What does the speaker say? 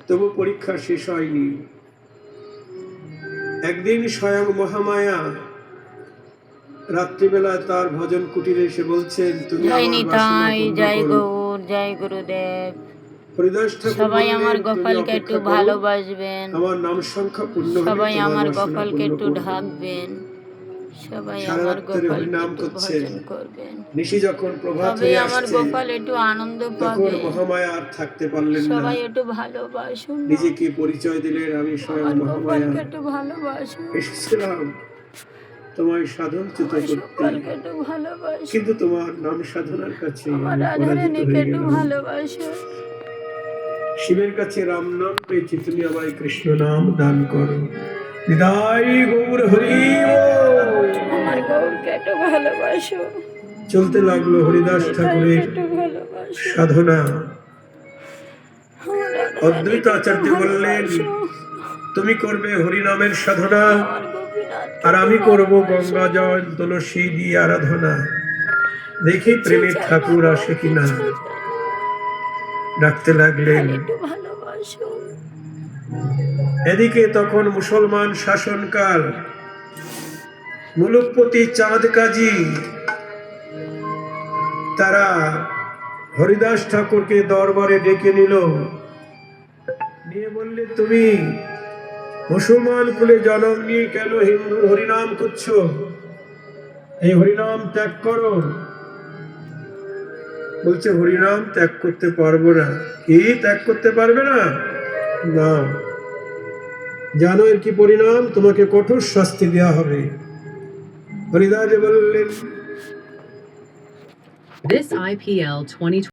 তবু পরীক্ষা শেষ হয়নি। একদিন স্বয়ং মহামায়া রাত্রিবেলা তার ভজন কুটিরে এসে বলছেন, তুমি জয় আমার বাসনা নিতাই, পূর্ণ জয় করো। গৌর, জয় গুরুদেব। হরিদাস ঠাকুর সবাই আমার বললেন, তুমি গোপালকে একটু অপেক্ষা করো, ভালোবাসবেন। আমার নাম সংখ্যা পূর্ণ হলে সবাই তোমার আমার বাসনা গোপালকে পূর্ণ একটু করব। ঢাকবেন। সবাই সারা আমার রাত্রে গোপালকে হরিনাম একটু করছেন। ভজন করবেন। নিশি যখন প্রভাত তবে হয়ে আমার আসছে, গোপাল একটু আনন্দ তখন পাবে। মহামায়া আর থাকতে পারলেন না। সবাই একটু ভালোবাসুন না। নিজেকে পরিচয় দিলেন, আমি স্বয়ং আমার মহামায়া, গোপালকে একটু ভালোবাসুন। এসেছিলাম তোমায় সাধনচ্যুত আমার করতে, গোপালকে একটু ভালোবাসুন। কিন্তু তোমার নাম সাধনার কাছে আমার আমি পরাজিত রাধারানীকে হয়ে একটু গেলাম। ভালোবাসুন। শিবের কাছে রাম নাম পেয়েছি, তুমি আমায় কৃষ্ণ নাম দান করো। বিদায় গৌর হরি বল। আমার গৌরকে একটু ভালোবাসুন। চলতে লাগলো হরিদাস ঠাকুরের একটু ভালোবাসুন। সাধনা। আমার অদ্বৈত আচার্য বললেন, তুমি করবে হরিনামের সাধনা, আমার গোপীনাথকে আর আমি একটু করব ভালোবাসুন। গঙ্গা জল তুলসী দিয়ে আরাধনা। দেখি প্রেমের চাই না ঠাকুর গো, আসে কিনা। কিছু চাই না। ডাকতে লাগলেন। খালি একটু ভালোবাসুন। এদিকে তখন মুসলমান শাসনকাল, মুলুকপতি চাঁদ কাজী তারা হরিদাস ঠাকুরকে দরবারে ডেকে নিল, নিয়ে বললে, তুমি মুসলমান কুলে জন্ম নিয়ে কেন হিন্দু হরিনাম করছো? এই হরিনাম ত্যাগ করো। বলছে, হরিনাম ত্যাগ করতে পারবো না। কি ত্যাগ করতে পারবে না? না, জানো এর কি পরিণাম? তোমাকে কঠোর শাস্তি দেওয়া হবে। হরিদাস বললেন, This IPL 2020